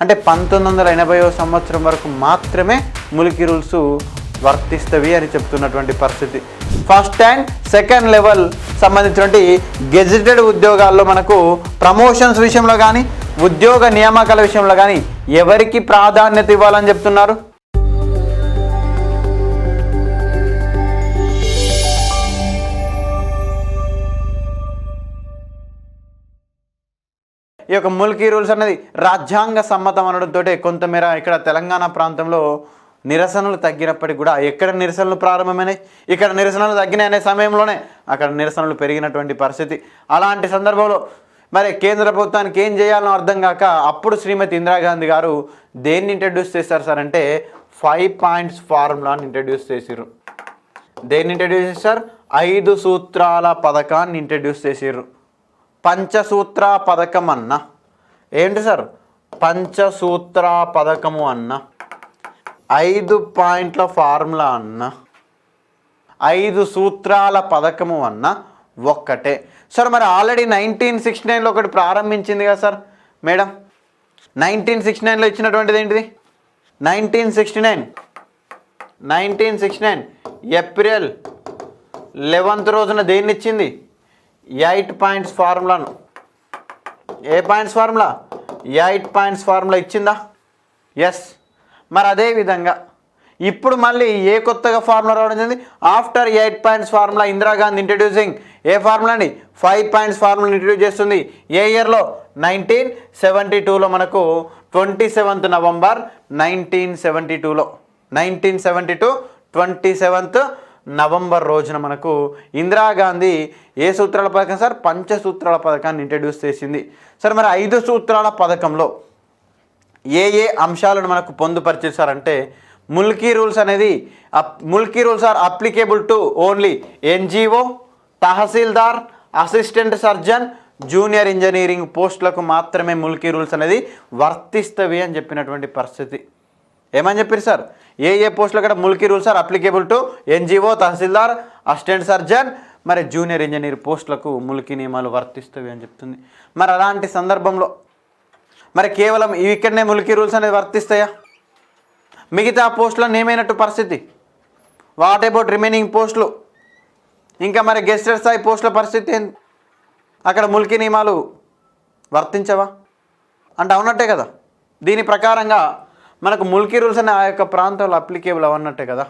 అంటే 1980వ సంవత్సరం వరకు మాత్రమే ముల్కీ రూల్స్ వర్తిస్తవి అని చెప్తున్నటువంటి పరిస్థితి. ఫస్ట్ అండ్ సెకండ్ లెవెల్ సంబంధించినటువంటి గెజిటెడ్ ఉద్యోగాల్లో మనకు ప్రమోషన్స్ విషయంలో కానీ ఉద్యోగ నియామకాల విషయంలో కానీ ఎవరికి ప్రాధాన్యత ఇవ్వాలని చెప్తున్నారు? ఈ యొక్క ముల్కీ రూల్స్ అనేది రాజ్యాంగ సమ్మతం అనడంతో కొంతమేర ఇక్కడ తెలంగాణ ప్రాంతంలో నిరసనలు తగ్గినప్పటికీ కూడా ఎక్కడ నిరసనలు ప్రారంభమైనాయి, ఇక్కడ నిరసనలు తగ్గినాయి అనే సమయంలోనే అక్కడ నిరసనలు పెరిగినటువంటి పరిస్థితి. అలాంటి సందర్భంలో మరి కేంద్ర ప్రభుత్వానికి ఏం చేయాలో అర్థం కాక అప్పుడు శ్రీమతి ఇందిరాగాంధీ గారు దేన్ని ఇంట్రడ్యూస్ చేశారు సార్ అంటే 5 పాయింట్స్ ఫార్ములాని ఇంట్రడ్యూస్ చేసిర్రు. దేన్ని ఇంట్రడ్యూస్ చేశారు? 5 సూత్రాల పథకాన్ని ఇంట్రడ్యూస్ చేసిర్రు. పంచసూత్ర పథకం అన్న ఏంటి సార్? పంచసూత్ర పథకము అన్న 5 పాయింట్ల ఫార్ములా అన్న 5 సూత్రాల పథకము అన్న ఒక్కటే సార్. మరి ఆల్రెడీ 1969లో ఒకటి ప్రారంభించింది కదా సార్ మేడం. 1969లో ఇచ్చినటువంటిది ఏంటిది? 1969 ఏప్రిల్ 11th రోజున దేన్ని ఇచ్చింది? 8 పాయింట్స్ ఫార్ములాను. ఏ పాయింట్స్ ఫార్ములా? 8 పాయింట్స్ ఫార్ములా ఇచ్చిందా? ఎస్. మరి అదేవిధంగా ఇప్పుడు మళ్ళీ ఏ కొత్తగా ఫార్ములా రావడం జరిగింది? After 8 points formula Indira Gandhi introducing ఏ ఫార్ములా అండి? 5 పాయింట్స్ ఫార్ములా ఇంట్రడ్యూస్ చేస్తుంది. ఏ ఇయర్లో? 1972లో మనకు 27th నవంబర్ 1972లో 27th నవంబర్ రోజున మనకు ఇందిరాగాంధీ ఏ సూత్రాల పథకం సార్? పంచసూత్రాల పథకాన్ని ఇంట్రడ్యూస్ చేసింది సార్. మరి 5 సూత్రాల పథకంలో ఏ అంశాలను మనకు పొందుపరిచేశారంటే ముల్కీ రూల్స్ అనేది Mulki rules are applicable to only NGO, tahsildar, assistant surgeon, junior engineering పోస్టులకు మాత్రమే ముల్కీ రూల్స్ అనేది వర్తిస్తవి అని చెప్పినటువంటి పరిస్థితి. ఏమని చెప్పారు సార్? ఏ పోస్టులు కూడా Mulki rules are applicable to NGO, tahsildar, assistant surgeon, మరి జూనియర్ ఇంజనీర్ పోస్టులకు ముల్కీ నియమాలు వర్తిస్తవి అని చెప్తుంది. మరి అలాంటి సందర్భంలో మరి కేవలం ఇక్కడనే ముల్కీ రూల్స్ అనేది వర్తిస్తాయా? మిగతా పోస్టులను ఏమైనట్టు పరిస్థితి? వాట్ అబౌట్ రిమైనింగ్ పోస్టులు? ఇంకా మరి గెస్టెడ్ స్థాయి పోస్టుల పరిస్థితి ఏంటి? అక్కడ ముల్కీ నియమాలు వర్తించవా అంటే అవునట్టే కదా. దీని ప్రకారంగా మనకు ముల్కీ రూల్స్ అనే ఆ యొక్క ప్రాంతంలో అప్లికేబుల్ అవన్నట్టే కదా.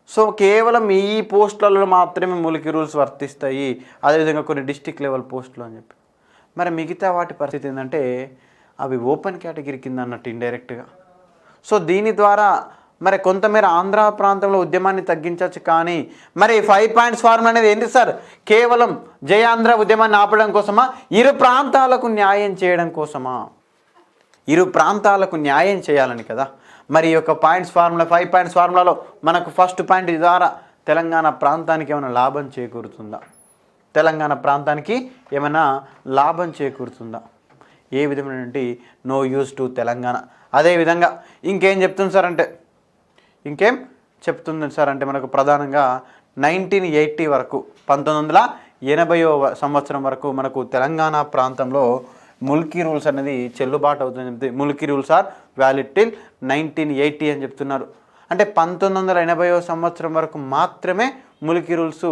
సో కేవలం ఈ పోస్టులలో మాత్రమే ముల్కీ రూల్స్ వర్తిస్తాయి, అదేవిధంగా కొన్ని డిస్టిక్ లెవెల్ పోస్టులు అని చెప్పి. మరి మిగతా వాటి పరిస్థితి ఏంటంటే అవి ఓపెన్ కేటగిరీ కింద అన్నట్టు ఇండైరెక్ట్గా. సో దీని ద్వారా మరి కొంతమేర ఆంధ్ర ప్రాంతంలో ఉద్యమాన్ని తగ్గించవచ్చు. కానీ మరి 5 పాయింట్స్ ఫార్ములా అనేది ఏంటి సార్? కేవలం జయాంధ్ర ఉద్యమాన్ని ఆపడం కోసమా? ఇరు ప్రాంతాలకు న్యాయం చేయడం కోసమా? ఇరు ప్రాంతాలకు న్యాయం చేయాలని కదా. మరి ఈ యొక్క పాయింట్స్ ఫార్ములా 5 పాయింట్స్ ఫార్ములాలో మనకు ఫస్ట్ పాయింట్ ద్వారా తెలంగాణ ప్రాంతానికి ఏమైనా లాభం చేకూరుతుందా? తెలంగాణ ప్రాంతానికి ఏమైనా లాభం చేకూరుతుందా? ఏ విధమైనటువంటి నో యూజ్ టు తెలంగాణ. అదేవిధంగా ఇంకేం చెప్తుంది సార్ అంటే మనకు ప్రధానంగా 1980 వరకు 1980వ సంవత్సరం వరకు మనకు తెలంగాణ ప్రాంతంలో ముల్కీ రూల్స్ అనేది చెల్లుబాటు అవుతుందని చెప్తే Mulki rules are valid till 1980 అని చెప్తున్నారు. అంటే 1980వ సంవత్సరం వరకు మాత్రమే ముల్కీ రూల్స్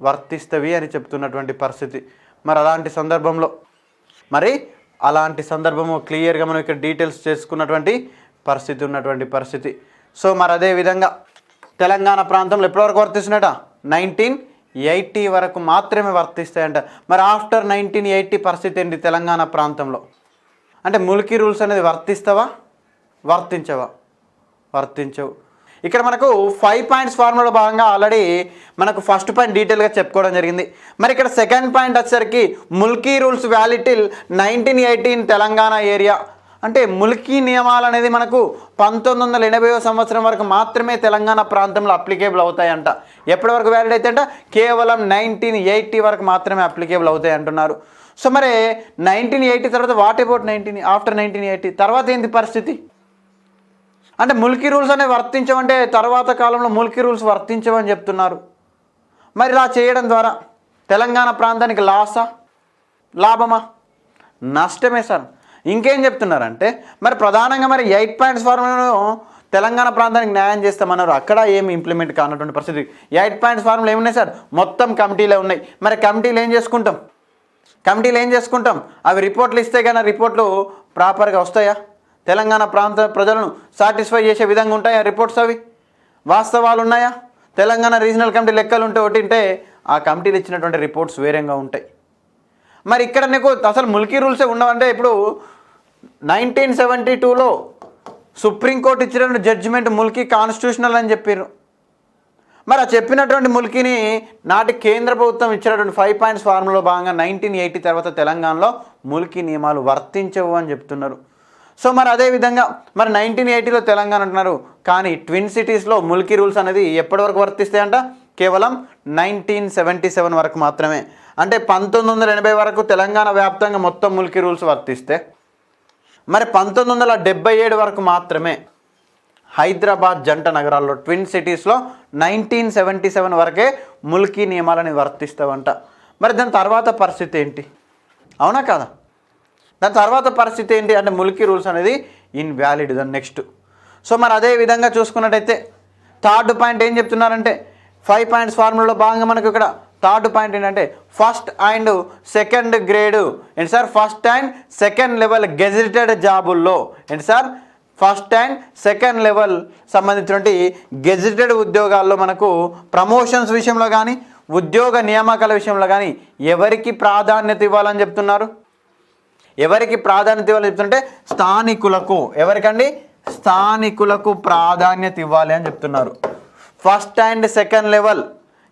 వర్తిస్తవి అని చెప్తున్నటువంటి పరిస్థితి. మరి అలాంటి సందర్భము క్లియర్గా మనం ఇక్కడ డీటెయిల్స్ చేసుకున్నటువంటి పరిస్థితి. సో మరి అదేవిధంగా తెలంగాణ ప్రాంతంలో ఎప్పటివరకు వర్తిస్తున్నట? 1980 వరకు మాత్రమే వర్తిస్తాయంట. మరి ఆఫ్టర్ 1980 పరిస్థితి ఏంటి తెలంగాణ ప్రాంతంలో? అంటే ముల్కీ రూల్స్ అనేది వర్తించవు. ఇక్కడ మనకు 5 పాయింట్స్ ఫార్ములాలో భాగంగా ఆల్రెడీ మనకు ఫస్ట్ పాయింట్ డీటెయిల్గా చెప్పుకోవడం జరిగింది. మరి ఇక్కడ సెకండ్ పాయింట్ వచ్చేసరికి Mulki rules valid till 1918 Telangana area. అంటే ముల్కీ నియమాలు అనేది మనకు 1980వ సంవత్సరం వరకు మాత్రమే తెలంగాణ ప్రాంతంలో అప్లికేబుల్ అవుతాయంట. ఎప్పటి వరకు వ్యాలిడ్ అయితే అంట? కేవలం 1980 వరకు మాత్రమే అప్లికేబుల్ అవుతాయి అంటున్నారు. సో మరి 1980 తర్వాత వాట్ అబౌట్ ఆఫ్టర్ 1980 తర్వాత ఏంటి పరిస్థితి? అంటే ముల్కీ రూల్స్ అనేవి వర్తించవంటే తర్వాత కాలంలో ముల్కీ రూల్స్ వర్తించవని చెప్తున్నారు. మరి ఇలా చేయడం ద్వారా తెలంగాణ ప్రాంతానికి లాసా లాభమా? నష్టమే సార్. ఇంకేం చెప్తున్నారంటే మరి ప్రధానంగా మరి 8 పాయింట్స్ ఫార్ములాను తెలంగాణ ప్రాంతానికి న్యాయం చేస్తామన్నారు, అక్కడ ఏమి ఇంప్లిమెంట్ కానటువంటి పరిస్థితి. 8 పాయింట్స్ ఫార్ములా ఏమున్నాయి సార్, మొత్తం కమిటీలో ఉన్నాయి. మరి కమిటీలు ఏం చేసుకుంటాం, అవి రిపోర్ట్లు ఇస్తే కానీ రిపోర్ట్లు ప్రాపర్గా వస్తాయా, తెలంగాణ ప్రాంత ప్రజలను సాటిస్ఫై చేసే విధంగా ఉంటాయా రిపోర్ట్స్, అవి వాస్తవాలు ఉన్నాయా? తెలంగాణ రీజనల్ కమిటీ లెక్కలు ఉంటే ఆ కమిటీలు ఇచ్చినటువంటి రిపోర్ట్స్ వేరేగా ఉంటాయి. మరి ఇక్కడ నీకు అసలు ముల్కీ రూల్సే ఉండవంటే ఇప్పుడు 1972లో సుప్రీంకోర్టు ఇచ్చినటువంటి జడ్జిమెంట్ ముల్కీ కాన్స్టిట్యూషనల్ అని చెప్పారు. మరి ఆ చెప్పినటువంటి ముల్కీని నాటి కేంద్ర ప్రభుత్వం ఇచ్చినటువంటి 5 పాయింట్స్ ఫార్ములాలో భాగంగా 1980 తర్వాత తెలంగాణలో ముల్కీ నియమాలు వర్తించవు అని చెప్తున్నారు. సో మరి అదేవిధంగా మరి 1980లో తెలంగాణ అంటున్నారు, కానీ ట్విన్ సిటీస్లో ముల్కీ రూల్స్ అనేది ఎప్పటి వరకు వర్తిస్తాయంట, కేవలం 1977 వరకు మాత్రమే. అంటే 1980 వరకు తెలంగాణ వ్యాప్తంగా మొత్తం ముల్కీ రూల్స్ వర్తిస్తే మరి 1977 వరకు మాత్రమే హైదరాబాద్ జంట నగరాల్లో ట్విన్ సిటీస్లో 1977 వరకే ముల్కీ నియమాలని వర్తిస్తావంట. మరి దాని తర్వాత పరిస్థితి ఏంటి, అవునా కదా? దాని తర్వాత పరిస్థితి ఏంటి అంటే ముల్కీ రూల్స్ అనేది ఇన్వాలిడ్ దాని నెక్స్ట్. సో మరి అదే విధంగా చూసుకున్నట్టయితే థర్డ్ పాయింట్ ఏం చెప్తున్నారంటే 5 పాయింట్స్ ఫార్ములాలో భాగంగా మనకు ఇక్కడ థర్డ్ పాయింట్ ఏంటంటే ఫస్ట్ అండ్ సెకండ్ గ్రేడ్ ఏంటి sir, first and second level gazetted జాబుల్లో ఏంటి sir, first and second level సంబంధించినటువంటి గెజిటెడ్ ఉద్యోగాల్లో మనకు ప్రమోషన్స్ విషయంలో కానీ ఉద్యోగ నియామకాల విషయంలో కానీ ఎవరికి ప్రాధాన్యత ఇవ్వాలని చెప్తున్నారు, ఎవరికి ప్రాధాన్యత ఇవ్వాలని చెప్తుంటే స్థానికులకు, ఎవరికండి, స్థానికులకు ప్రాధాన్యత ఇవ్వాలి అని చెప్తున్నారు. First and second level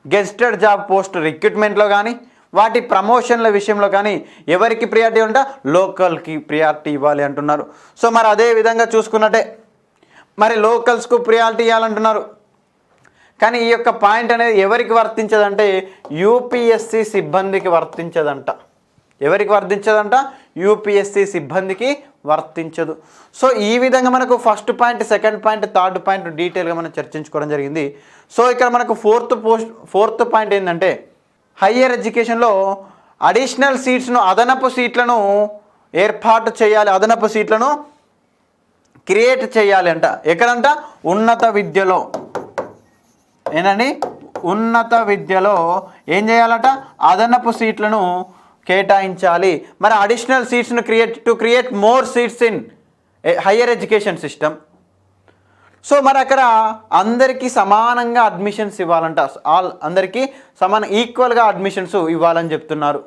gazetted job post రిక్రూట్మెంట్లో కానీ వాటి ప్రమోషన్ల విషయంలో కానీ ఎవరికి ప్రియారిటీ ఉంటే లోకల్కి ప్రియారిటీ ఇవ్వాలి అంటున్నారు. సో మరి అదే విధంగా చూసుకున్నట్టే మరి లోకల్స్కు ప్రియారిటీ ఇవ్వాలంటున్నారు. కానీ ఈ యొక్క పాయింట్ అనేది ఎవరికి వర్తించదంటే యూపీఎస్సీ సిబ్బందికి వర్తించదంట. ఎవరికి వర్తించదంట, యూపీఎస్సీ సిబ్బందికి వర్తించదు. సో ఈ విధంగా మనకు first point, second point, third point డీటెయిల్గా మనం చర్చించుకోవడం జరిగింది. సో ఇక్కడ మనకు ఫోర్త్ పాయింట్ ఏంటంటే హయ్యర్ ఎడ్యుకేషన్లో అడిషనల్ సీట్స్ను, అదనపు సీట్లను ఏర్పాటు చేయాలి, అదనపు సీట్లను క్రియేట్ చేయాలి అంట. ఎక్కడంట, ఉన్నత విద్యలో. ఏంటండి, ఉన్నత విద్యలో ఏం చేయాలట, అదనపు సీట్లను కేటాయించాలి. మరి అడిషనల్ సీట్స్ను create more seats in higher education system. So మరి అక్కడ అందరికీ సమానంగా అడ్మిషన్స్ ఇవ్వాలంట, అందరికీ ఈక్వల్గా అడ్మిషన్స్ ఇవ్వాలని చెప్తున్నారు.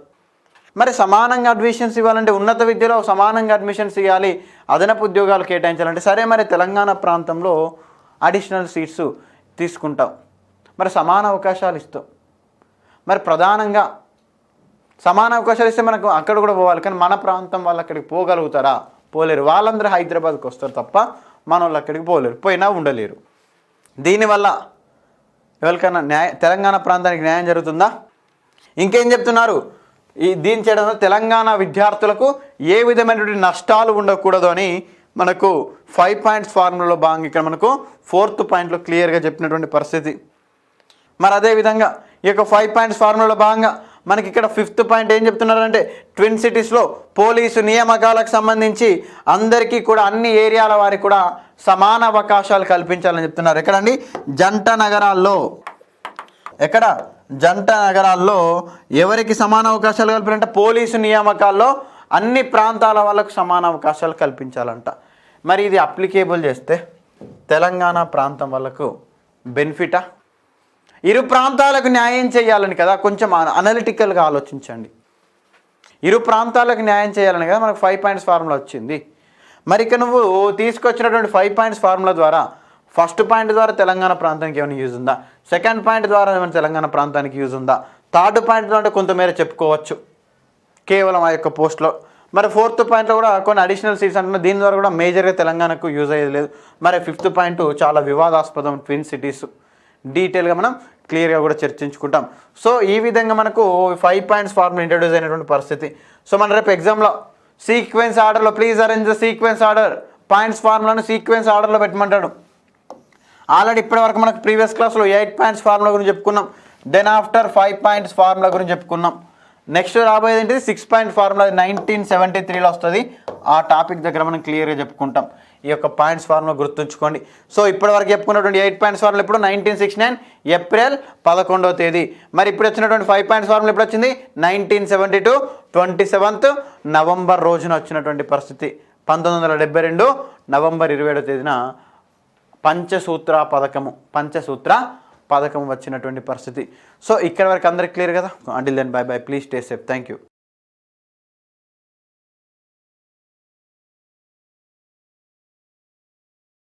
మరి సమానంగా అడ్మిషన్స్ ఇవ్వాలంటే ఉన్నత విద్యలో సమానంగా అడ్మిషన్స్ ఇవ్వాలి, అదనపు ఉద్యోగాలు కేటాయించాలంటే సరే మరి తెలంగాణ ప్రాంతంలో అడిషనల్ సీట్స్ తీసుకుంటాం, మరి సమాన అవకాశాలు ఇస్తాం. మరి ప్రధానంగా సమాన అవకాశాలు ఇస్తే మనకు అక్కడ కూడా పోవాలి, కానీ మన ప్రాంతం వాళ్ళు అక్కడికి పోగలుగుతారా, పోలేరు. వాళ్ళందరూ హైదరాబాద్కి వస్తారు తప్ప మన వాళ్ళు అక్కడికి పోలేరు, పోయినా ఉండలేరు. దీనివల్ల ఎవరికైనా తెలంగాణ ప్రాంతానికి న్యాయం జరుగుతుందా? ఇంకేం చెప్తున్నారు, దీని చేయడం వల్ల తెలంగాణ విద్యార్థులకు ఏ విధమైనటువంటి నష్టాలు ఉండకూడదు అని మనకు 5 పాయింట్స్ ఫార్ములాలో భాగంగా ఇక్కడ మనకు 4th పాయింట్లో క్లియర్గా చెప్పినటువంటి పరిస్థితి. మరి అదేవిధంగా ఈ యొక్క 5 పాయింట్స్ ఫార్ములాలో భాగంగా మనకి ఇక్కడ 5th పాయింట్ ఏం చెప్తున్నారంటే ట్విన్ సిటీస్లో పోలీసు నియామకాలకు సంబంధించి అందరికీ కూడా అన్ని ఏరియాల వారికి కూడా సమాన అవకాశాలు కల్పించాలని చెప్తున్నారు. ఎక్కడండి, జంట నగరాల్లో. ఎక్కడ, జంట నగరాల్లో ఎవరికి సమాన అవకాశాలు కల్పించాలంటే పోలీసు నియామకాల్లో అన్ని ప్రాంతాల వాళ్ళకు సమాన అవకాశాలు కల్పించాలంట. మరి ఇది అప్లికేబుల్ చేస్తే తెలంగాణ ప్రాంతం వాళ్ళకు బెనిఫిటా? ఇరు ప్రాంతాలకు న్యాయం చేయాలని కదా, కొంచెం అనలిటికల్గా ఆలోచించండి. ఇరు ప్రాంతాలకు న్యాయం చేయాలని కదా మనకు 5 పాయింట్స్ ఫార్ములా వచ్చింది. మరి ఇక నువ్వు తీసుకొచ్చినటువంటి 5 పాయింట్స్ ఫార్ములా ద్వారా ఫస్ట్ పాయింట్ ద్వారా తెలంగాణ ప్రాంతానికి ఏమైనా యూజ్ ఉందా, సెకండ్ పాయింట్ ద్వారా ఏమైనా తెలంగాణ ప్రాంతానికి యూజ్ ఉందా, థర్డ్ పాయింట్ ద్వారా కొంతమేర చెప్పుకోవచ్చు కేవలం ఆ యొక్క పోస్ట్లో. మరి 4th పాయింట్లో కూడా కొన్ని అడిషనల్ సీట్స్ అంటున్నా, దీని ద్వారా కూడా మేజర్గా తెలంగాణకు యూజ్ అయ్యేది లేదు. మరి 5th పాయింట్ చాలా వివాదాస్పదం, ట్విన్ సిటీస్ డీటెయిల్గా మనం క్లియర్గా కూడా చర్చించుకుంటాం. సో ఈ విధంగా మనకు 5 పాయింట్స్ ఫార్ములా ఇంట్రడ్యూస్ అయినటువంటి పరిస్థితి. సో మన రేపు ఎగ్జామ్లో సీక్వెన్స్ ఆర్డర్లో please arrange the sequence order, points ఫార్ములాను సీక్వెన్స్ ఆర్డర్లో పెట్టమంటాడు. ఆల్రెడీ ఇప్పటివరకు మనకు ప్రీవియస్ క్లాస్లో 8 పాయింట్స్ ఫార్ములా గురించి చెప్పుకున్నాం, దెన్ ఆఫ్టర్ 5 పాయింట్స్ ఫార్ములా గురించి చెప్పుకున్నాం. నెక్స్ట్ రాబోయేది ఏంటిది 6 పాయింట్ ఫార్ములా 1973లో వస్తుంది. ఆ టాపిక్ దగ్గర మనం క్లియర్గా చెప్పుకుంటాం. ఈ యొక్క పాయింట్స్ ఫార్ములా గుర్తుంచుకోండి. సో ఇప్పటివరకు చెప్పుకున్నటువంటి 8 పాయింట్స్ ఫార్ములా ఇప్పుడు 1969 ఏప్రిల్ 11వ తేదీ. మరి ఇప్పుడు వచ్చినటువంటి 5 పాయింట్స్ ఫార్ములా ఎప్పుడు వచ్చింది 1972 27th నవంబర్ రోజున వచ్చినటువంటి పరిస్థితి. 1972 నవంబర్ 27వ తేదీన పంచసూత్ర పథకము వచ్చినటువంటి పరిస్థితి. సో ఇక్కడ వరకు అందరికి క్లియర్ కదా. Until then bye bye, please stay safe, thank you.